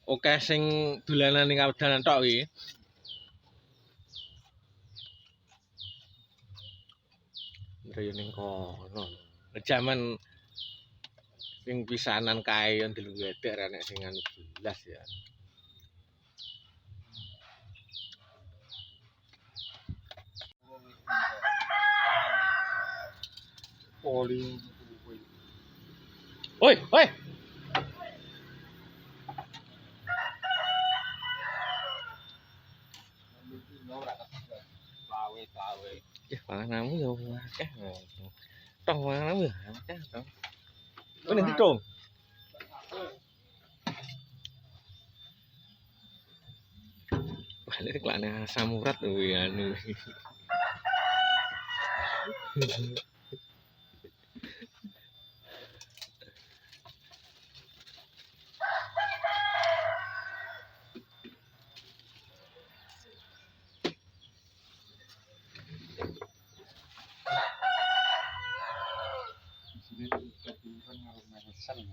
oke sing dolanan ning dalan tok iki. Riyo ning kono. Jaman sing pisanan kae yo ndelok wedek nek sing anu belas ya. Poli. Oi, oi. Lawe. Ya panganmu yo akeh. Tong panganmu yo akeh tong. Kowe nanti dong. Balik kelane asam urat kuwi anu.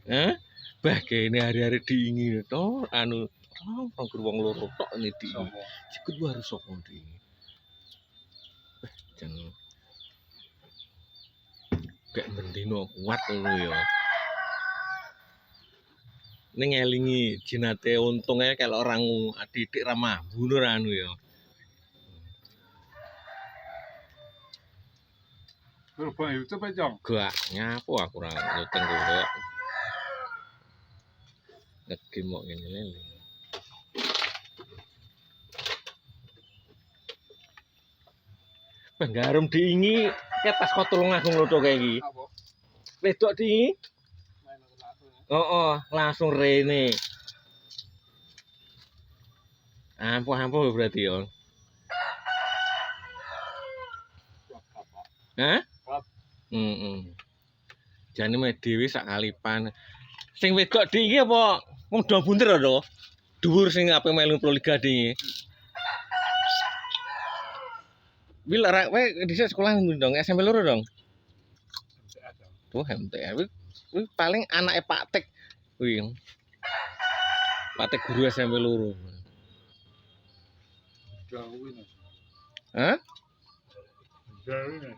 Hah? Bah kene hari-hari dingin to anu nongkrong wong loro tok ini dingin. Sikut gua harus sapa dingin. Jan gak bendino kuat ngono ya. Ning elingi jinate untunge kalau orang didik ramah bunuh anu ya. Berubah YouTube aja. Gak nyapu aku ora nyuteng kok. Ngegame kok ngene lele. Garum diingi ketas kok tulung langsung loto kayak iki. Wedok diingi. Langsung rene. Ampuh berarti ya. Hah? Jane me dhewe sak kalipan. Sing wedok diingi apa wong do bunter to? Dhuwur sing ape melu Proliga diingi. Wil arek kowe dhisik sekolah ndi dong? SMP loro dong. Tuh MTR kuwi paling anake Pak Tek kuwi. Pak Tek guru SMP loro. Jauhin. Hah? Jauhin.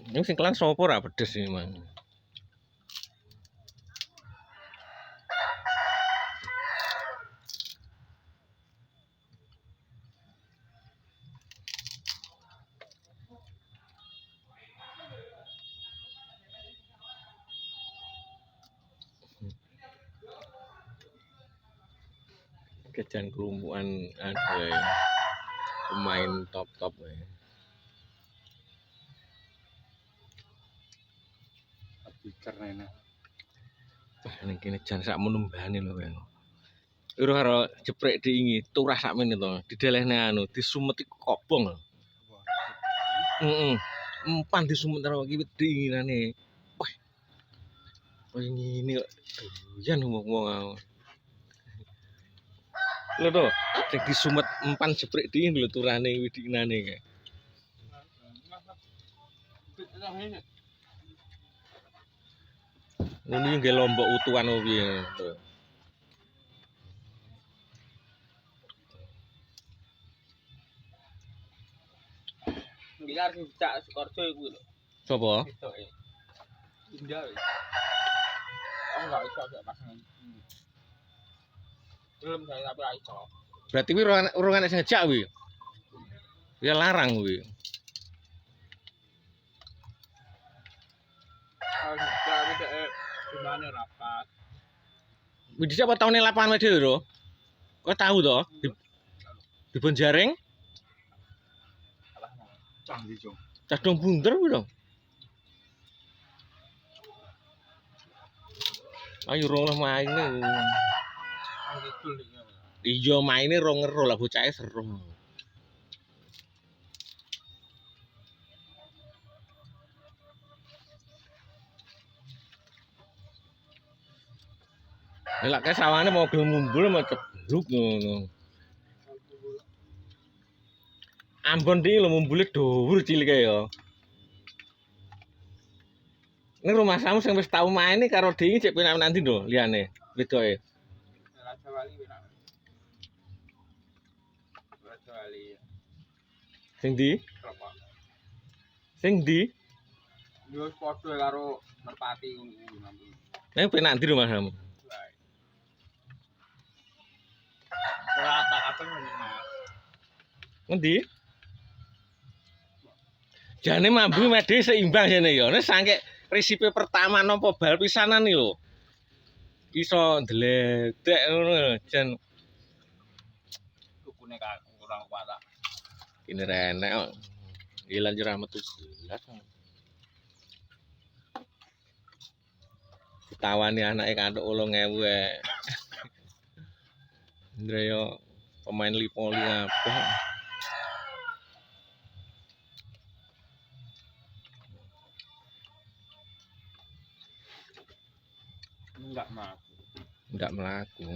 Ini sing kelan sapa ora pedes iki, Mang. Kejan kelumpuan pemain top-top ya. Karena Ning kene jan sak menembane lho kowe. Ora karo jeprek diingi, turah sakmene to. Didelehne anu, disumeti kobong lho. Empan disumet karo iki diinginane. Wah. Koyo ngene kok doyan wong-wong. Lho to, sing disumet empan jeprek diingi lho turane widinane kae. Ngono iki nggih lombok utuhan opo piye. Iki arep dicak Sukoharjo iku lho. Sopo? Kedoke. Indah. Enggak iso gak pasang. Belum saya tapi ra iso. Berarti kuwi urung enek sing ngejak kuwi. Ya larang kuwi. Kalau dek gimana rapat. Wis dhisik apa taune lapangan dhewe lho. Kok tahu to? Di Bonjaring? canggih jong. Cadung bunder kuwi dong. Ayo rong lah maine. Iya maine rong ngero lah bocahe seru. Lek kae sawane mau gelem mumbul mau cebluk ngono. Ambon iki lho mumbulit dhuwur cilike ya. Ini rumah kamu sing wis tau main iki karo Dingi cek penak nanti lho liyane wedoke. Raja Wali benar. Raja Wali. Sing ndi? Kelompok. Sing ndi? Yo padha karo merpati ngono nanti. Nek penak ndi rumah kamu? Rata kabeh ngene Mas. Ngendi? Jane mambu mede seimbang jane ya. Nek sangke resipe pertama nopo bal pisanan iki lho. Iso ndledek ngono jan Dukune kurang kuat. ini renek kok. Ilang jera metu bulat. Ditawani anake kantuk 8.000 e. Ndre yo pemain Lipoli kabeh. Enggak Mas. Ndak mlaku.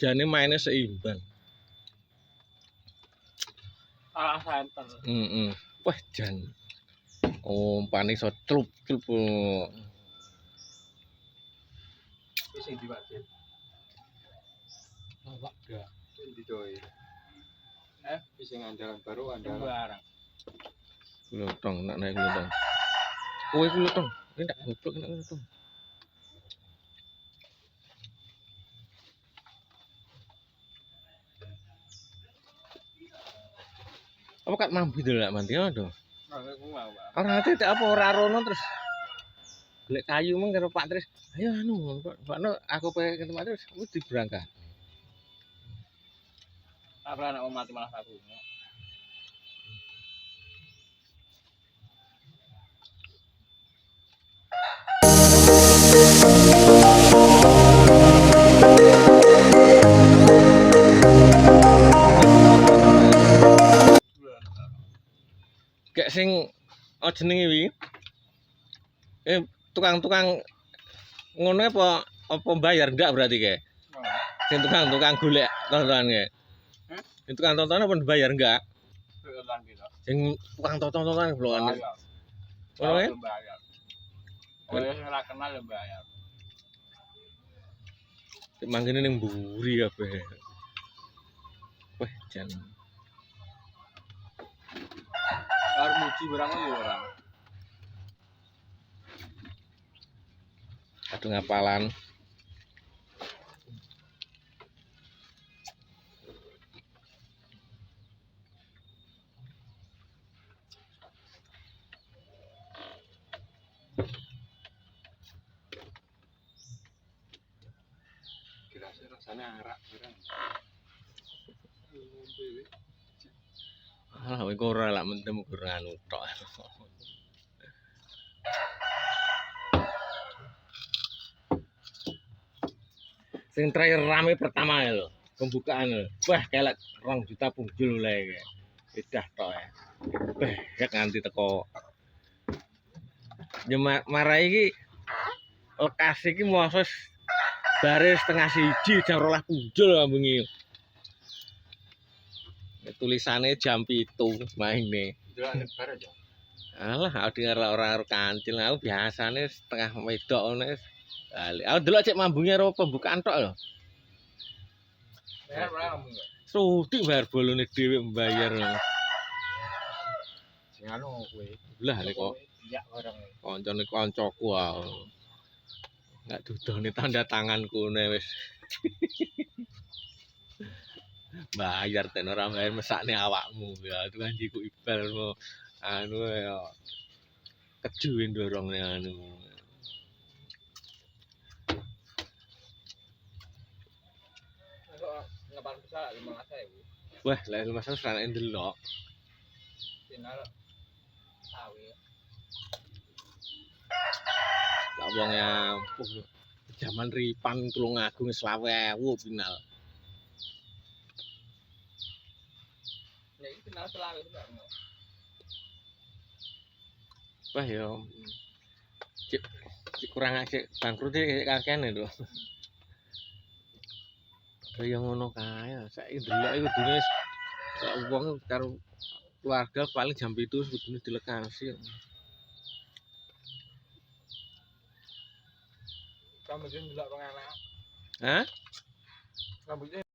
Jane mainnya seimbang. Salah center. Heeh. Wah, jan. Umpane iso trup-trup. Wis sing diwajib. Awak dah. Di doi. Bisa andalan baru andalan. Barang. Glotong nak naik glotong. Kowe glotong. Ini ndak goblok nak glotong. Apa kat mampu dulu nak mandi aduh. Aku mau, Pak. Ora ate tak apa ora rono terus golek kayu meng karo Pak Tris. Ayo anu, Pak no aku pengen ketemu terus wis diberangkat. Apa anak mau mati malah aku. Kayak sing jenenge wi. Tukang-tukang ngono apa bayar ndak berarti kayak. Sing tukang golek tontonan kayak. Sing tukang tontonan apa bayar enggak? Beneran gitu. Sing tukang tontonan blokan. Bayar. Ngono ya? Bayar. Oh, ya sing ora kenal ya bayar. Manggene ning mburi kabeh. Wah, jan. Arep muji barang yo ora. Aduh ngapalan. Kira-kira rasanya arak barang. Alah kowe ora lak mentem ora anu tok. Sing terakhir rame pertama ya lho, pembukaan lho. Wah, kelek 2 juta punjul le. Edah tok ya. Beh, nganti teko. Ya marai iki lokasi iki moses baris setengah siji jam 12 punjul bengi. Tulisannya jam 7 maine. Jalan bar aja. Alah, aku dengar orang kancil, aku biasanya setengah wedok ngono wis. Bali. Aku delok cek mambungnya karo pembukaan tok lho. Bayar berapa kamu? Sudik bayar bolone dhewe mbayar. Sing anu kowe. Lah lek kok Iya barang. kancane kancaku wae. Enggak dudone tanda tanganku ne wis. Bayar ten ora bayar mesakne awakmu ya tukang jiku ibal mau anu ya kejuin dorong anu. Ngapain besar 15.000. Wah, lek masalah serane ndelok. Final sawi. Lah wong ya zaman Ripan Tulungagung 20.000 final. Ya iki final selawe itu Bang. Wah ya cik kurang asik bangkrut iki kakean lho. Kaya ngono kae saiki ndelok iku kudune Kok wong karo keluarga paling jam 7 kudune dilekasi. Kamu jadi ndelok wong anak. Hah? Rambutnya